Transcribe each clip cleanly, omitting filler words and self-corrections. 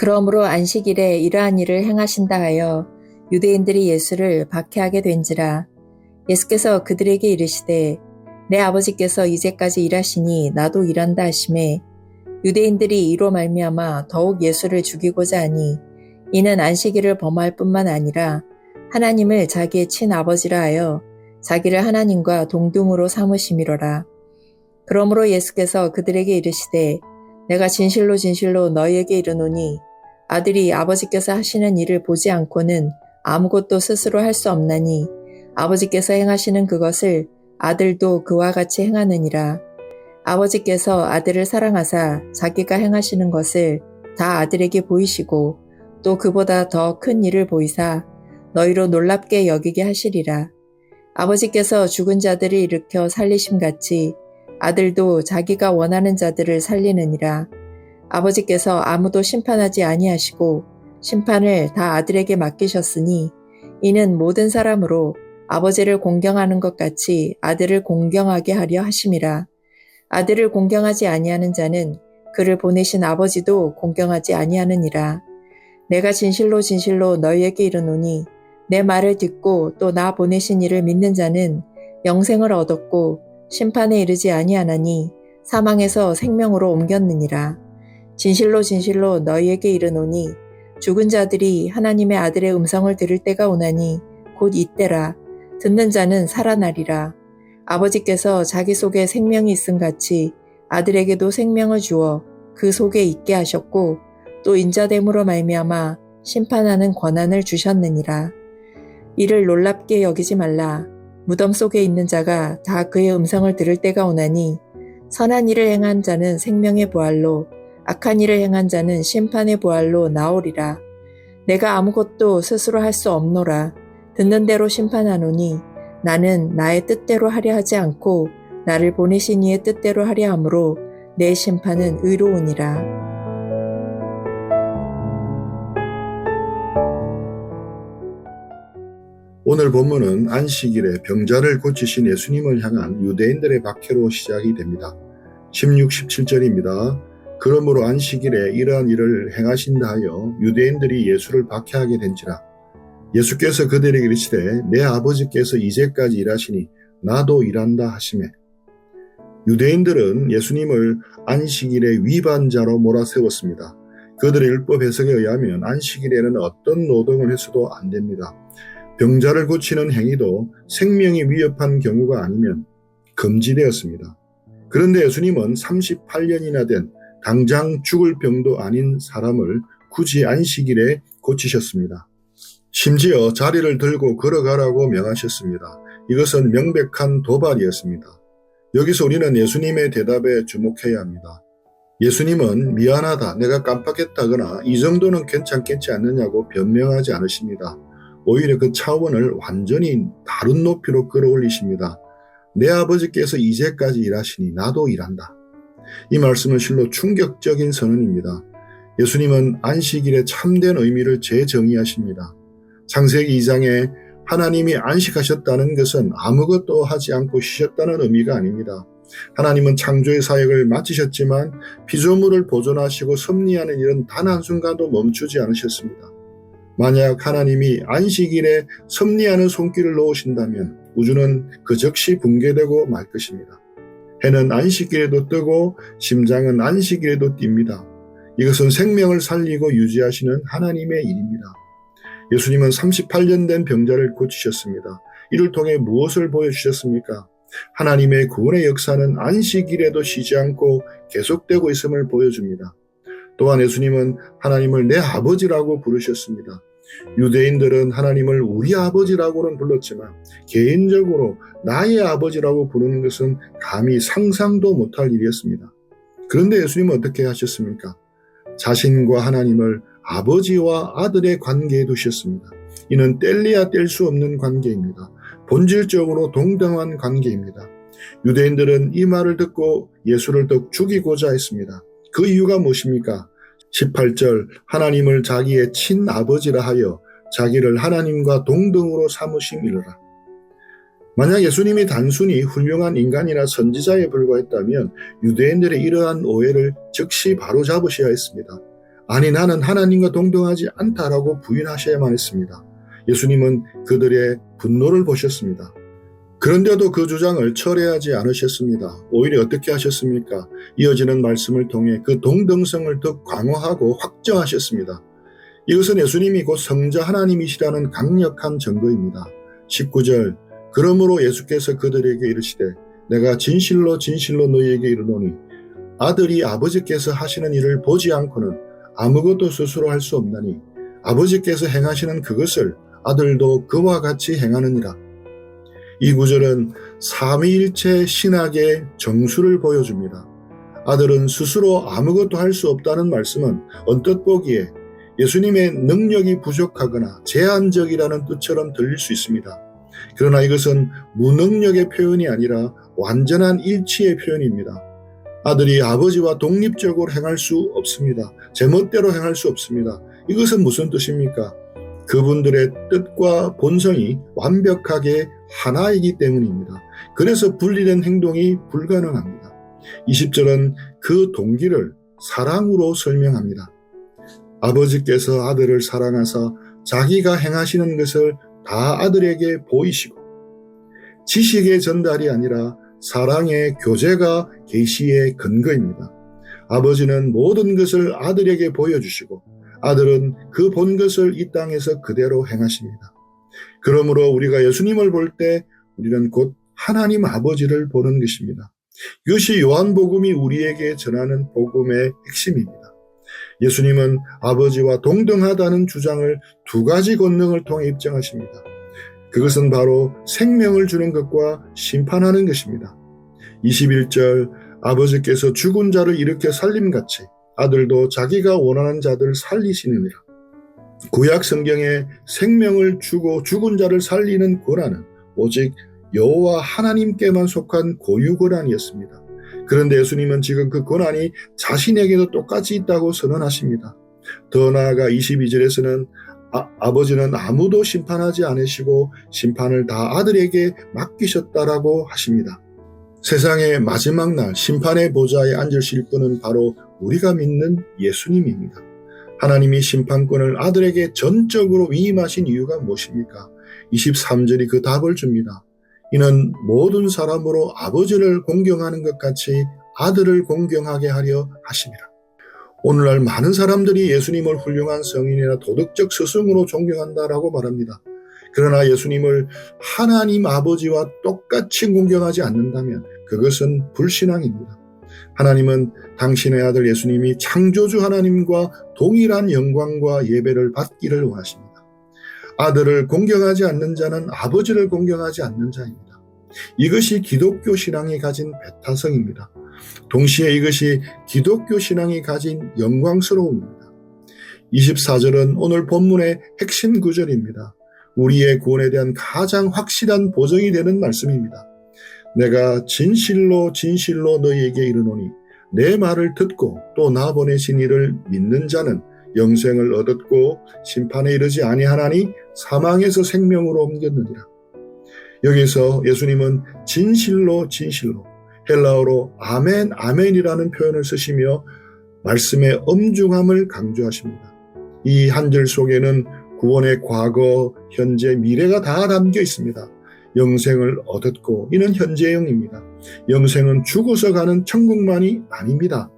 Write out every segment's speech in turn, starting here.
그러므로 안식일에 이러한 일을 행하신다 하여 유대인들이 예수를 박해하게 된지라. 예수께서 그들에게 이르시되 내 아버지께서 이제까지 일하시니 나도 일한다 하시매 유대인들이 이로 말미암아 더욱 예수를 죽이고자 하니 이는 안식일을 범할 뿐만 아니라 하나님을 자기의 친아버지라 하여 자기를 하나님과 동등으로 삼으심이로라. 그러므로 예수께서 그들에게 이르시되 내가 진실로 진실로 너희에게 이르노니 아들이 아버지께서 하시는 일을 보지 않고는 아무것도 스스로 할 수 없나니 아버지께서 행하시는 그것을 아들도 그와 같이 행하느니라. 아버지께서 아들을 사랑하사 자기가 행하시는 것을 다 아들에게 보이시고 또 그보다 더 큰 일을 보이사 너희로 놀랍게 여기게 하시리라. 아버지께서 죽은 자들을 일으켜 살리심같이 아들도 자기가 원하는 자들을 살리느니라. 아버지께서 아무도 심판하지 아니하시고 심판을 다 아들에게 맡기셨으니 이는 모든 사람으로 아버지를 공경하는 것 같이 아들을 공경하게 하려 하심이라. 아들을 공경하지 아니하는 자는 그를 보내신 아버지도 공경하지 아니하느니라. 내가 진실로 진실로 너희에게 이르노니 내 말을 듣고 또 나 보내신 이를 믿는 자는 영생을 얻었고 심판에 이르지 아니하나니 사망에서 생명으로 옮겼느니라. 진실로 진실로 너희에게 이르노니 죽은 자들이 하나님의 아들의 음성을 들을 때가 오나니 곧 이때라. 듣는 자는 살아나리라. 아버지께서 자기 속에 생명이 있음 같이 아들에게도 생명을 주어 그 속에 있게 하셨고 또 인자됨으로 말미암아 심판하는 권한을 주셨느니라. 이를 놀랍게 여기지 말라. 무덤 속에 있는 자가 다 그의 음성을 들을 때가 오나니 선한 일을 행한 자는 생명의 부활로 악한 일을 행한 자는 심판의 부활로 나오리라. 내가 아무것도 스스로 할 수 없노라. 듣는 대로 심판하노니 나는 나의 뜻대로 하려 하지 않고 나를 보내신 이의 뜻대로 하려 하므로 내 심판은 의로우니라. 오늘 본문은 안식일에 병자를 고치신 예수님을 향한 유대인들의 박해로 시작이 됩니다. 16, 17절입니다. 그러므로 안식일에 이러한 일을 행하신다 하여 유대인들이 예수를 박해하게 된지라. 예수께서 그들에게 이르시되 내 아버지께서 이제까지 일하시니 나도 일한다 하시매. 유대인들은 예수님을 안식일의 위반자로 몰아세웠습니다. 그들의 율법 해석에 의하면 안식일에는 어떤 노동을 해서도 안 됩니다. 병자를 고치는 행위도 생명이 위협한 경우가 아니면 금지되었습니다. 그런데 예수님은 38년이나 된 당장 죽을 병도 아닌 사람을 굳이 안식일에 고치셨습니다. 심지어 자리를 들고 걸어가라고 명하셨습니다. 이것은 명백한 도발이었습니다. 여기서 우리는 예수님의 대답에 주목해야 합니다. 예수님은 미안하다, 내가 깜빡했다거나 이 정도는 괜찮겠지 않느냐고 변명하지 않으십니다. 오히려 그 차원을 완전히 다른 높이로 끌어올리십니다. 내 아버지께서 이제까지 일하시니 나도 일한다. 이 말씀은 실로 충격적인 선언입니다. 예수님은 안식일의 참된 의미를 재정의하십니다. 창세기 2장에 하나님이 안식하셨다는 것은 아무것도 하지 않고 쉬셨다는 의미가 아닙니다. 하나님은 창조의 사역을 마치셨지만 피조물을 보존하시고 섭리하는 일은 단 한순간도 멈추지 않으셨습니다. 만약 하나님이 안식일에 섭리하는 손길을 놓으신다면 우주는 그 즉시 붕괴되고 말 것입니다. 해는 안식일에도 뜨고 심장은 안식일에도 뜁니다. 이것은 생명을 살리고 유지하시는 하나님의 일입니다. 예수님은 38년 된 병자를 고치셨습니다. 이를 통해 무엇을 보여주셨습니까? 하나님의 구원의 역사는 안식일에도 쉬지 않고 계속되고 있음을 보여줍니다. 또한 예수님은 하나님을 내 아버지라고 부르셨습니다. 유대인들은 하나님을 우리 아버지라고는 불렀지만 개인적으로 나의 아버지라고 부르는 것은 감히 상상도 못할 일이었습니다. 그런데 예수님은 어떻게 하셨습니까? 자신과 하나님을 아버지와 아들의 관계에 두셨습니다. 이는 뗄래야 뗄 수 없는 관계입니다. 본질적으로 동등한 관계입니다. 유대인들은 이 말을 듣고 예수를 더 죽이고자 했습니다. 그 이유가 무엇입니까? 18절 하나님을 자기의 친아버지라 하여 자기를 하나님과 동등으로 삼으심이로라. 만약 예수님이 단순히 훌륭한 인간이나 선지자에 불과했다면 유대인들의 이러한 오해를 즉시 바로잡으셔야 했습니다. 아니 나는 하나님과 동등하지 않다라고 부인하셔야만 했습니다. 예수님은 그들의 분노를 보셨습니다. 그런데도 그 주장을 철회하지 않으셨습니다. 오히려 어떻게 하셨습니까? 이어지는 말씀을 통해 그 동등성을 더 강화하고 확정하셨습니다. 이것은 예수님이 곧 성자 하나님이시라는 강력한 증거입니다. 19절 그러므로 예수께서 그들에게 이르시되 내가 진실로 진실로 너희에게 이르노니 아들이 아버지께서 하시는 일을 보지 않고는 아무것도 스스로 할 수 없나니 아버지께서 행하시는 그것을 아들도 그와 같이 행하느니라. 이 구절은 삼위일체 신학의 정수를 보여줍니다. 아들은 스스로 아무것도 할 수 없다는 말씀은 언뜻 보기에 예수님의 능력이 부족하거나 제한적이라는 뜻처럼 들릴 수 있습니다. 그러나 이것은 무능력의 표현이 아니라 완전한 일치의 표현입니다. 아들이 아버지와 독립적으로 행할 수 없습니다. 제멋대로 행할 수 없습니다. 이것은 무슨 뜻입니까? 그분들의 뜻과 본성이 완벽하게 하나이기 때문입니다. 그래서 분리된 행동이 불가능합니다. 20절은 그 동기를 사랑으로 설명합니다. 아버지께서 아들을 사랑하사 자기가 행하시는 것을 다 아들에게 보이시고 지식의 전달이 아니라 사랑의 교제가 계시의 근거입니다. 아버지는 모든 것을 아들에게 보여주시고 아들은 그 본 것을 이 땅에서 그대로 행하십니다. 그러므로 우리가 예수님을 볼 때 우리는 곧 하나님 아버지를 보는 것입니다. 이것이 요한복음이 우리에게 전하는 복음의 핵심입니다. 예수님은 아버지와 동등하다는 주장을 두 가지 권능을 통해 입증하십니다. 그것은 바로 생명을 주는 것과 심판하는 것입니다. 21절 아버지께서 죽은 자를 일으켜 살림같이 아들도 자기가 원하는 자들을 살리시느니라. 구약 성경에 생명을 주고 죽은 자를 살리는 권한은 오직 여호와 하나님께만 속한 고유 권한이었습니다. 그런데 예수님은 지금 그 권한이 자신에게도 똑같이 있다고 선언하십니다. 더 나아가 22절에서는 아버지는 아무도 심판하지 않으시고 심판을 다 아들에게 맡기셨다라고 하십니다. 세상의 마지막 날 심판의 보좌에 앉으실 분은 바로 우리가 믿는 예수님입니다. 하나님이 심판권을 아들에게 전적으로 위임하신 이유가 무엇입니까? 23절이 그 답을 줍니다. 이는 모든 사람으로 아버지를 공경하는 것 같이 아들을 공경하게 하려 하심이라. 오늘날 많은 사람들이 예수님을 훌륭한 성인이나 도덕적 스승으로 존경한다라고 말합니다. 그러나 예수님을 하나님 아버지와 똑같이 공경하지 않는다면 그것은 불신앙입니다. 하나님은 당신의 아들 예수님이 창조주 하나님과 동일한 영광과 예배를 받기를 원하십니다. 아들을 공경하지 않는 자는 아버지를 공경하지 않는 자입니다. 이것이 기독교 신앙이 가진 배타성입니다. 동시에 이것이 기독교 신앙이 가진 영광스러움입니다. 24절은 오늘 본문의 핵심 구절입니다. 우리의 구원에 대한 가장 확실한 보증이 되는 말씀입니다. 내가 진실로 진실로 너희에게 이르노니 내 말을 듣고 또 나 보내신 이를 믿는 자는 영생을 얻었고 심판에 이르지 아니하나니 사망에서 생명으로 옮겼느니라. 여기서 예수님은 진실로 진실로 헬라어로 아멘 아멘이라는 표현을 쓰시며 말씀의 엄중함을 강조하십니다. 이 한 절 속에는 구원의 과거, 현재, 미래가 다 담겨 있습니다. 영생을 얻었고 이는 현재형입니다. 영생은 죽어서 가는 천국만이 아닙니다.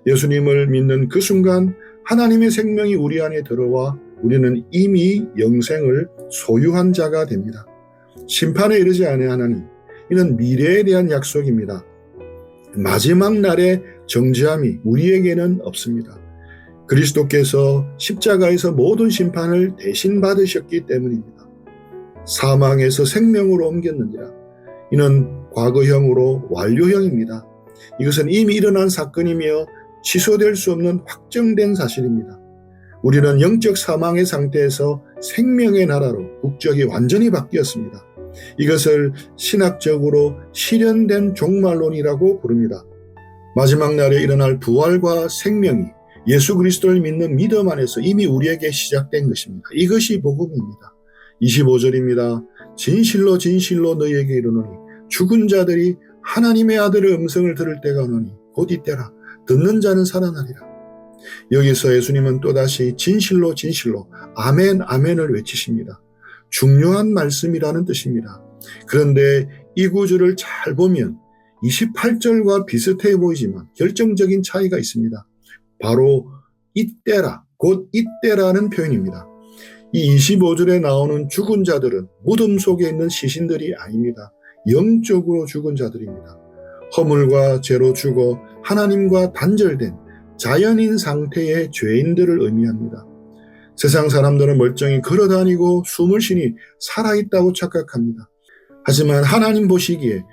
예수님을 믿는 그 순간 하나님의 생명이 우리 안에 들어와 우리는 이미 영생을 소유한 자가 됩니다. 심판에 이르지 아니하나니 이는 미래에 대한 약속입니다. 마지막 날의 정죄함이 우리에게는 없습니다. 그리스도께서 십자가에서 모든 심판을 대신 받으셨기 때문입니다. 사망에서 생명으로 옮겼느니라. 이는 과거형으로 완료형입니다. 이것은 이미 일어난 사건이며 취소될 수 없는 확정된 사실입니다. 우리는 영적 사망의 상태에서 생명의 나라로 국적이 완전히 바뀌었습니다. 이것을 신학적으로 실현된 종말론이라고 부릅니다. 마지막 날에 일어날 부활과 생명이 예수 그리스도를 믿는 믿음 안에서 이미 우리에게 시작된 것입니다. 이것이 복음입니다. 25절입니다. 진실로 진실로 너희에게 이르노니 죽은 자들이 하나님의 아들의 음성을 들을 때가 오노니 곧 이때라. 듣는 자는 살아나리라. 여기서 예수님은 또다시 진실로 진실로 아멘 아멘을 외치십니다. 중요한 말씀이라는 뜻입니다. 그런데 이 구절을 잘 보면 28절과 비슷해 보이지만 결정적인 차이가 있습니다. 바로 이때라, 곧 이때라는 표현입니다. 이 25절에 나오는 죽은 자들은 무덤 속에 있는 시신들이 아닙니다. 영적으로 죽은 자들입니다. 허물과 죄로 죽어 하나님과 단절된 자연인 상태의 죄인들을 의미합니다. 세상 사람들은 멀쩡히 걸어다니고 숨을 쉬니 살아있다고 착각합니다. 하지만 하나님 보시기에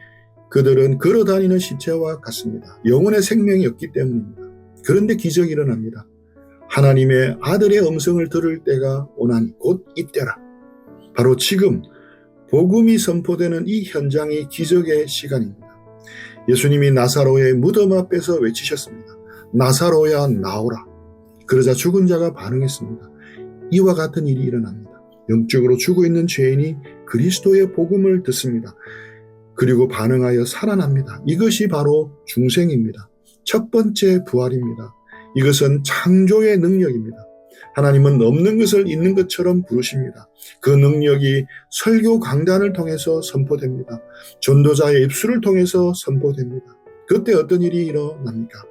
그들은 걸어다니는 시체와 같습니다. 영혼의 생명이 없기 때문입니다. 그런데 기적이 일어납니다. 하나님의 아들의 음성을 들을 때가 오나니 곧 이때라. 바로 지금 복음이 선포되는 이 현장이 기적의 시간입니다. 예수님이 나사로의 무덤 앞에서 외치셨습니다. 나사로야 나오라. 그러자 죽은 자가 반응했습니다. 이와 같은 일이 일어납니다. 영적으로 죽어 있는 죄인이 그리스도의 복음을 듣습니다. 그리고 반응하여 살아납니다. 이것이 바로 중생입니다. 첫 번째 부활입니다. 이것은 창조의 능력입니다. 하나님은 없는 것을 있는 것처럼 부르십니다. 그 능력이 설교 강단을 통해서 선포됩니다. 전도자의 입술을 통해서 선포됩니다. 그때 어떤 일이 일어납니까?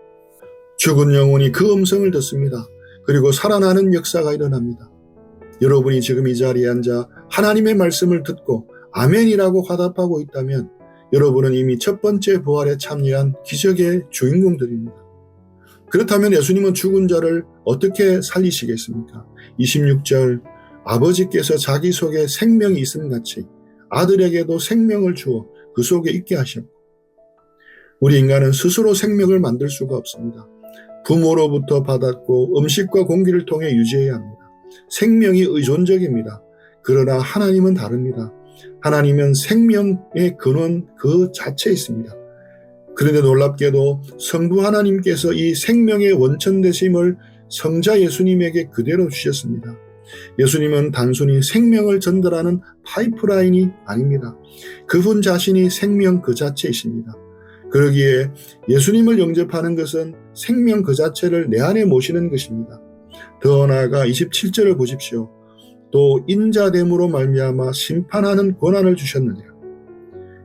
죽은 영혼이 그 음성을 듣습니다. 그리고 살아나는 역사가 일어납니다. 여러분이 지금 이 자리에 앉아 하나님의 말씀을 듣고 아멘이라고 화답하고 있다면 여러분은 이미 첫 번째 부활에 참여한 기적의 주인공들입니다. 그렇다면 예수님은 죽은 자를 어떻게 살리시겠습니까? 26절 아버지께서 자기 속에 생명이 있음같이 아들에게도 생명을 주어 그 속에 있게 하셨고, 우리 인간은 스스로 생명을 만들 수가 없습니다. 부모로부터 받았고 음식과 공기를 통해 유지해야 합니다. 생명이 의존적입니다. 그러나 하나님은 다릅니다. 하나님은 생명의 근원 그 자체에 있습니다. 그런데 놀랍게도 성부 하나님께서 이 생명의 원천 되심을 성자 예수님에게 그대로 주셨습니다. 예수님은 단순히 생명을 전달하는 파이프라인이 아닙니다. 그분 자신이 생명 그 자체이십니다. 그러기에 예수님을 영접하는 것은 생명 그 자체를 내 안에 모시는 것입니다. 더 나아가 27절을 보십시오. 또 인자됨으로 말미암아 심판하는 권한을 주셨느냐.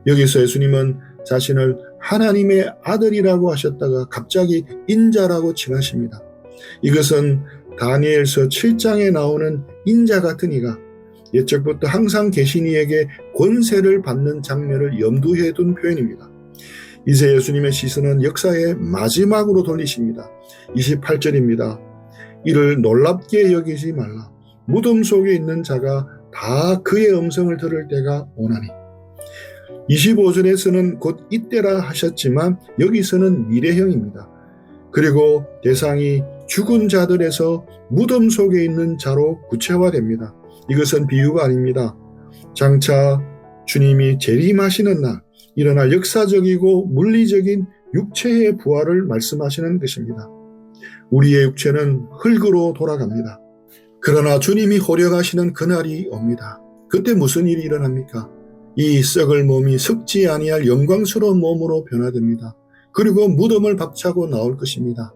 여기서 예수님은 자신을 하나님의 아들이라고 하셨다가 갑자기 인자라고 칭하십니다. 이것은 다니엘서 7장에 나오는 인자 같은 이가 옛적부터 항상 계신 이에게 권세를 받는 장면을 염두에 둔 표현입니다. 이제 예수님의 시선은 역사의 마지막으로 돌리십니다. 28절입니다. 이를 놀랍게 여기지 말라. 무덤 속에 있는 자가 다 그의 음성을 들을 때가 오나니. 25절에서는 곧 이때라 하셨지만 여기서는 미래형입니다. 그리고 대상이 죽은 자들에서 무덤 속에 있는 자로 구체화됩니다. 이것은 비유가 아닙니다. 장차 주님이 재림하시는 날 일어날 역사적이고 물리적인 육체의 부활을 말씀하시는 것입니다. 우리의 육체는 흙으로 돌아갑니다. 그러나 주님이 호령하시는 그날이 옵니다. 그때 무슨 일이 일어납니까? 이 썩을 몸이 썩지 아니할 영광스러운 몸으로 변화됩니다. 그리고 무덤을 박차고 나올 것입니다.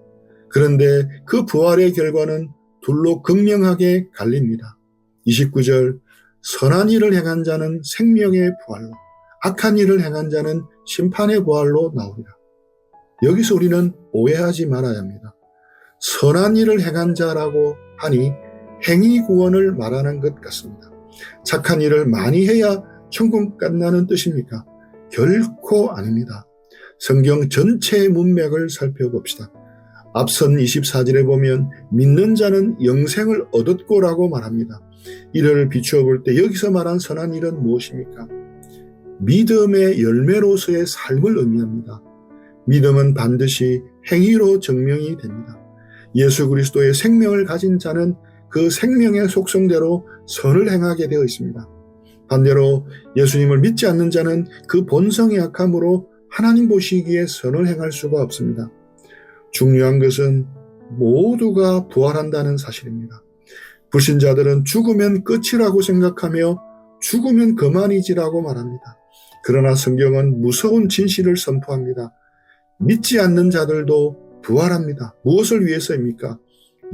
그런데 그 부활의 결과는 둘로 극명하게 갈립니다. 29절 선한 일을 행한 자는 생명의 부활로, 악한 일을 행한 자는 심판의 부활로 나오리라. 여기서 우리는 오해하지 말아야 합니다. 선한 일을 행한 자라고 하니 행위 구원을 말하는 것 같습니다. 착한 일을 많이 해야 천국 간다는 뜻입니까? 결코 아닙니다. 성경 전체의 문맥을 살펴봅시다. 앞선 24절에 보면 믿는 자는 영생을 얻었고라고 말합니다. 이를 비추어 볼 때 여기서 말한 선한 일은 무엇입니까? 믿음의 열매로서의 삶을 의미합니다. 믿음은 반드시 행위로 증명이 됩니다. 예수 그리스도의 생명을 가진 자는 그 생명의 속성대로 선을 행하게 되어 있습니다. 반대로 예수님을 믿지 않는 자는 그 본성의 약함으로 하나님 보시기에 선을 행할 수가 없습니다. 중요한 것은 모두가 부활한다는 사실입니다. 불신자들은 죽으면 끝이라고 생각하며 죽으면 그만이지라고 말합니다. 그러나 성경은 무서운 진실을 선포합니다. 믿지 않는 자들도 부활합니다. 무엇을 위해서입니까?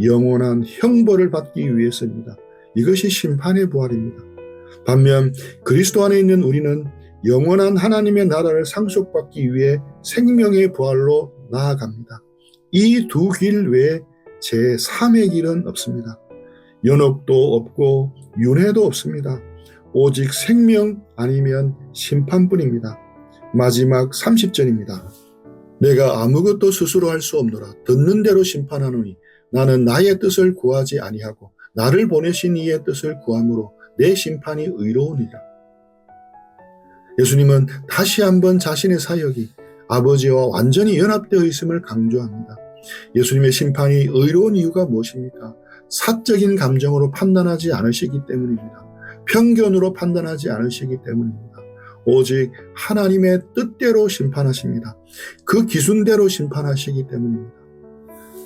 영원한 형벌을 받기 위해서입니다. 이것이 심판의 부활입니다. 반면 그리스도 안에 있는 우리는 영원한 하나님의 나라를 상속받기 위해 생명의 부활로 나아갑니다. 이 두 길 외에 제3의 길은 없습니다. 연옥도 없고 윤회도 없습니다. 오직 생명 아니면 심판뿐입니다. 마지막 30절입니다. 내가 아무것도 스스로 할 수 없노라. 듣는 대로 심판하노니 나는 나의 뜻을 구하지 아니하고 나를 보내신 이의 뜻을 구함으로 내 심판이 의로우니라. 예수님은 다시 한번 자신의 사역이 아버지와 완전히 연합되어 있음을 강조합니다. 예수님의 심판이 의로운 이유가 무엇입니까? 사적인 감정으로 판단하지 않으시기 때문입니다. 편견으로 판단하지 않으시기 때문입니다. 오직 하나님의 뜻대로 심판하십니다. 그 기준대로 심판하시기 때문입니다.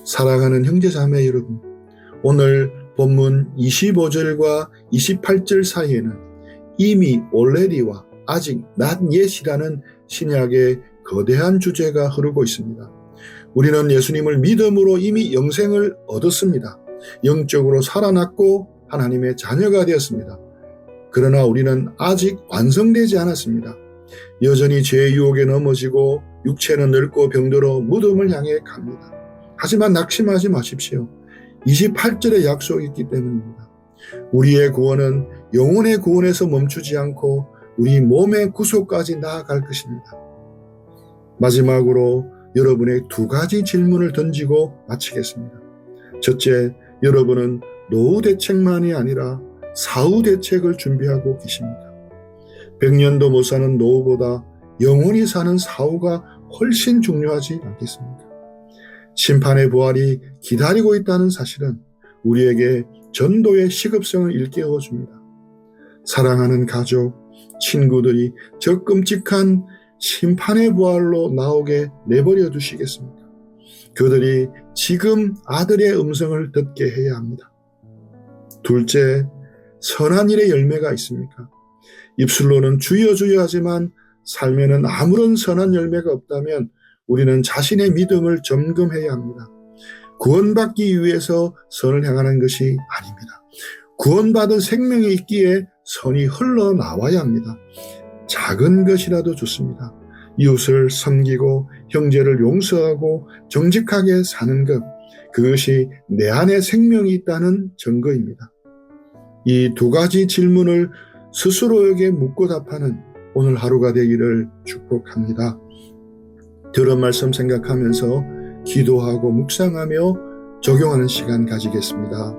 사랑하는 형제자매 여러분, 오늘 본문 25절과 28절 사이에는 이미 already와 아직 not yet이라는 신약의 거대한 주제가 흐르고 있습니다. 우리는 예수님을 믿음으로 이미 영생을 얻었습니다. 영적으로 살아났고 하나님의 자녀가 되었습니다. 그러나 우리는 아직 완성되지 않았습니다. 여전히 죄의 유혹에 넘어지고 육체는 늙고 병들어 무덤을 향해 갑니다. 하지만 낙심하지 마십시오. 28절의 약속이 있기 때문입니다. 우리의 구원은 영혼의 구원에서 멈추지 않고 우리 몸의 구속까지 나아갈 것입니다. 마지막으로 여러분의 두 가지 질문을 던지고 마치겠습니다. 첫째, 여러분은 노후 대책만이 아니라 사후 대책을 준비하고 계십니다. 100년도 못 사는 노후보다 영원히 사는 사후가 훨씬 중요하지 않겠습니까? 심판의 부활이 기다리고 있다는 사실은 우리에게 전도의 시급성을 일깨워 줍니다. 사랑하는 가족, 친구들이 저 끔찍한 심판의 부활로 나오게 내버려 두시겠습니까? 그들이 지금 아들의 음성을 듣게 해야 합니다. 둘째, 선한 일의 열매가 있습니까? 입술로는 주여 주여 하지만 삶에는 아무런 선한 열매가 없다면 우리는 자신의 믿음을 점검해야 합니다. 구원받기 위해서 선을 행하는 것이 아닙니다. 구원받은 생명이 있기에 선이 흘러나와야 합니다. 작은 것이라도 좋습니다. 이웃을 섬기고 형제를 용서하고 정직하게 사는 것, 그것이 내 안에 생명이 있다는 증거입니다. 이 두 가지 질문을 스스로에게 묻고 답하는 오늘 하루가 되기를 축복합니다. 들은 말씀 생각하면서 기도하고 묵상하며 적용하는 시간 가지겠습니다.